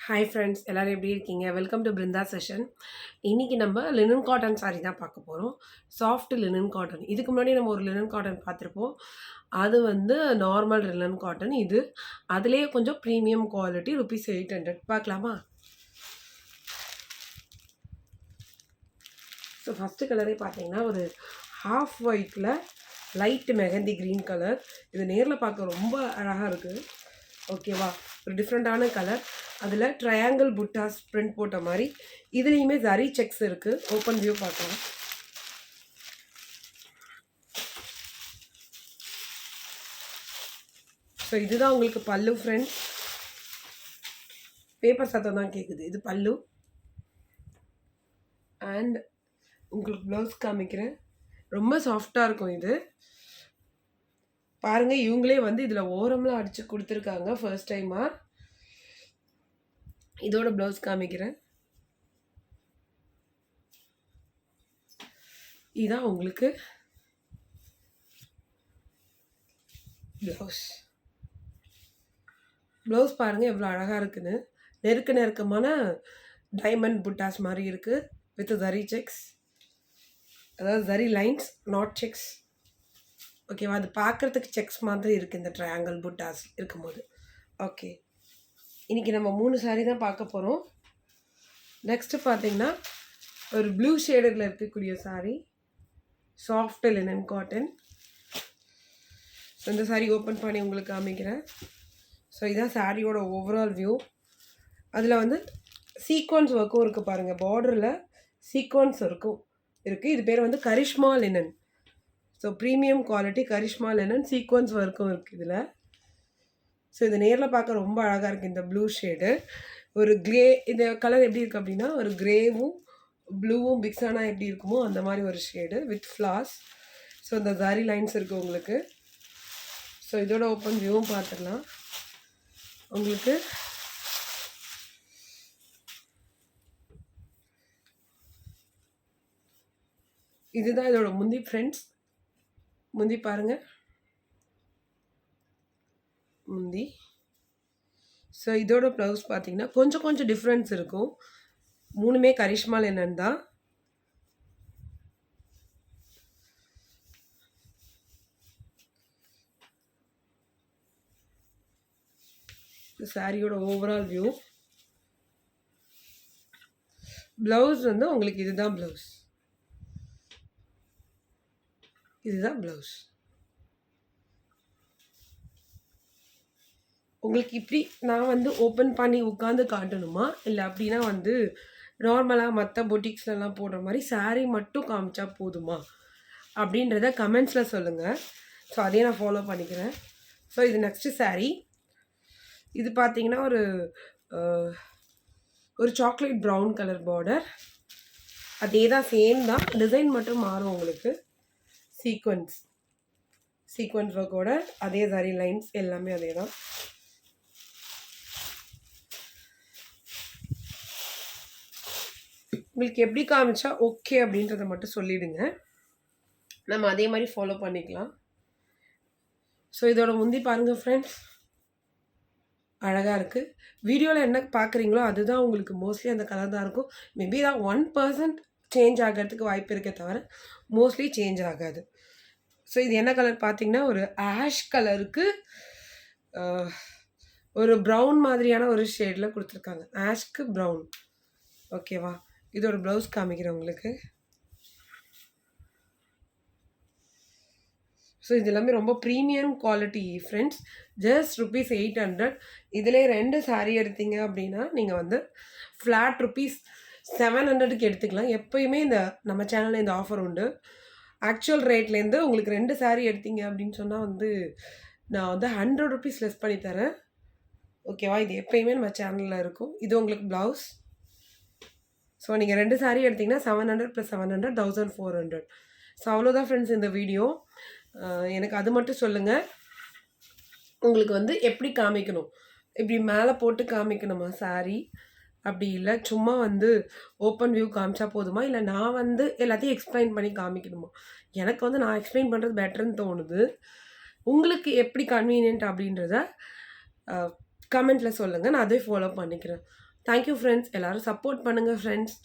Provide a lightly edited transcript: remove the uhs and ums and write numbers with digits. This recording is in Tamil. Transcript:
ஹாய் ஃப்ரெண்ட்ஸ், எல்லோரும் எப்படி இருக்கீங்க? Welcome to Brinda session. இன்றைக்கி நம்ம லினன் காட்டன் சாரீ தான் பார்க்க போகிறோம். Soft linen cotton. இதுக்கு முன்னாடி நம்ம ஒரு லினன் காட்டன் பார்த்துருப்போம். அது வந்து நார்மல் லினன் காட்டன். இது அதுலேயே கொஞ்சம் ப்ரீமியம் குவாலிட்டி, ₹800. பார்க்கலாமா? ஸோ ஃபஸ்ட்டு கலரே பார்த்தீங்கன்னா ஒரு ஹாஃப் ஒயிட்டில் லைட் மெஹந்தி க்ரீன் கலர். இது நேரில் பார்க்க ரொம்ப அழகாக இருக்குது. ஓகேவா? ஒரு டிஃப்ரெண்ட்டான கலர். அதில் ட்ரையாங்கிள் புட்டாஸ் பிரிண்ட் போட்ட மாதிரி இதுலேயுமே ஜரி செக்ஸ் இருக்குது. ஓப்பன் வியூ பார்க்கலாம். ஸோ இதுதான் உங்களுக்கு பல்லு ஃப்ரெண்ட்ஸ். பேப்பர் சத்தம் தான் கேட்குது. இது பல்லு. அண்ட் உங்களுக்கு ப்ளவுஸ் காமிக்கிறேன். ரொம்ப சாஃப்டாக இருக்கும் இது. பாருங்கள், இவங்களே வந்து இதில் ஓரம்லாம் அடித்து கொடுத்துருக்காங்க ஃபர்ஸ்ட் டைமாக. இதோட ப்ளவுஸ் காமிக்கிறேன். இதுதான் உங்களுக்கு ப்ளவுஸ். ப்ளவுஸ் பாருங்கள் எவ்வளோ அழகாக இருக்குன்னு. நெருக்கமான டைமண்ட் புட்டாஸ் மாதிரி இருக்குது வித் ஜரி செக்ஸ். அதாவது ஜரி லைன்ஸ், நாட் செக்ஸ். ஓகேவா? அது பார்க்குறதுக்கு செக்ஸ் மாதிரி இருக்குது இந்த ட்ரையாங்கிள் புட்டாஸ் இருக்கும்போது. ஓகே, இன்றைக்கி நம்ம 3 சாரீ தான் பார்க்க போகிறோம். நெக்ஸ்ட்டு பார்த்தீங்கன்னா ஒரு ப்ளூ ஷேடில் இருக்கக்கூடிய sari, soft linen cotton. So இந்த சாரீ ஓப்பன் பண்ணி உங்களுக்கு காமிக்கிறேன். ஸோ இதுதான் சாரியோட ஓவரால் வியூ. அதில் வந்து சீக்வன்ஸ் ஒர்க்கும் இருக்குது பாருங்கள். பார்டரில் சீக்வன்ஸ் இருக்குது. இது பேர் வந்து Karishma linen. So premium quality Karishma linen. Sequins ஒர்க்கும் இருக்குது இதில். ஸோ இது நேரில் பார்க்க ரொம்ப அழகாக இருக்குது. இந்த ப்ளூ ஷேடு ஒரு க்ரே, இந்த கலர் எப்படி இருக்குது அப்படின்னா ஒரு க்ரேவும் ப்ளூவும் மிக்ஸானா எப்படி இருக்குமோ அந்த மாதிரி ஒரு ஷேடு வித் ஃப்ளார்ஸ். ஸோ இந்த ஜரி லைன்ஸ் இருக்குது உங்களுக்கு. ஸோ இதோட ஓப்பன் வியூவும் பார்த்துடலாம். உங்களுக்கு இதுதான் இதோட முந்தி ஃப்ரெண்ட்ஸ். முந்தி பாருங்கள், முந்தி. ஸோ இதோட ப்ளவுஸ் பார்த்தீங்கன்னா கொஞ்சம் டிஃப்ரென்ஸ் இருக்கும். 3மே கரிஷ்மா லினன் தான். சாரியோட ஓவரால் வியூ. ப்ளவுஸ் வந்து உங்களுக்கு இதுதான் ப்ளவுஸ். இதுதான் ப்ளவுஸ். உங்களுக்கு இப்படி நான் வந்து ஓப்பன் பண்ணி உட்காந்து காட்டணுமா, இல்லை அப்படின்னா வந்து நார்மலாக மற்ற பொட்டிக்ஸ்லாம் போடுற மாதிரி சாரீ மட்டும் காமிச்சா போதுமா அப்படின்றத கமெண்ட்ஸில் சொல்லுங்கள். ஸோ அதையே நான் ஃபாலோ பண்ணிக்கிறேன். ஸோ இது நெக்ஸ்ட்டு சாரீ. இது பார்த்தீங்கன்னா ஒரு சாக்லேட் ப்ரௌன் கலர் பார்டர். அதே தான், சேம் தான், டிசைன் மட்டும் மாறும் உங்களுக்கு. சீக்வன்ஸ் ஒர்க்கோட அதே ஜரி லைன்ஸ் எல்லாமே அதே தான். உங்களுக்கு எப்படி காமிச்சா ஓகே அப்படின்றத மட்டும் சொல்லிவிடுங்க. நம்ம அதே மாதிரி ஃபாலோ பண்ணிக்கலாம். ஸோ இதோட முந்தி பாருங்கள் ஃப்ரெண்ட்ஸ், அழகாக இருக்குது. வீடியோவில் என்ன பார்க்குறீங்களோ அதுதான் உங்களுக்கு மோஸ்ட்லி அந்த கலர் தான் இருக்கும். மேபி தான் 1% சேஞ்ச் ஆகிறதுக்கு வாய்ப்பு இருக்கே தவிர மோஸ்ட்லி சேஞ்ச் ஆகாது. ஸோ இது என்ன கலர் பார்த்தீங்கன்னா ஒரு ஆஷ் கலருக்கு ஒரு ப்ரௌன் மாதிரியான ஒரு ஷேடில் கொடுத்துருக்காங்க. ஆஷ்க்கு ப்ரௌன். ஓகேவா? இதோட ப்ளவுஸ் காமிக்கிறேன் உங்களுக்கு. ஸோ இது எல்லாமே ரொம்ப ப்ரீமியம் குவாலிட்டி ஃப்ரெண்ட்ஸ். ஜஸ்ட் ₹800. இதிலே 2 சாரீ எடுத்தீங்க அப்படின்னா நீங்கள் வந்து ஃப்ளாட் ₹700க்கு எடுத்துக்கலாம். எப்போயுமே இந்த நம்ம சேனலில் இந்த ஆஃபர் உண்டு. ஆக்சுவல் ரேட்லேருந்து உங்களுக்கு 2 சாரீ எடுத்தீங்க அப்படின்னு சொன்னால் வந்து நான் வந்து ₹100 லெஸ் பண்ணி தரேன். ஓகேவா? இது எப்போயுமே நம்ம சேனலில் இருக்கும். இது உங்களுக்கு ப்ளவுஸ். ஸோ நீங்கள் 2 சாரீ எடுத்திங்கன்னா 700 + 700 1400. ஸோ அவ்வளோதான் ஃப்ரெண்ட்ஸ் இந்த வீடியோ. எனக்கு அது மட்டும் சொல்லுங்கள், உங்களுக்கு வந்து எப்படி காமிக்கணும்? இப்படி மேலே போட்டு காமிக்கணுமா சாரீ? அப்படி இல்லை சும்மா வந்து ஓப்பன் வியூ காமிச்சா போதுமா, இல்லை நான் வந்து எல்லாத்தையும் எக்ஸ்பிளைன் பண்ணி காமிக்கணுமா? எனக்கு வந்து நான் எக்ஸ்பிளைன் பண்ணுறது பெட்டர்னு தோணுது. உங்களுக்கு எப்படி கன்வீனியன்ட் அப்படின்றத கமெண்ட்டில் சொல்லுங்கள். நான் அதே ஃபாலோ பண்ணிக்கிறேன். Thank you friends. எல்லாரும் சப்போர்ட் பண்ணுங்க ஃப்ரெண்ட்ஸ்.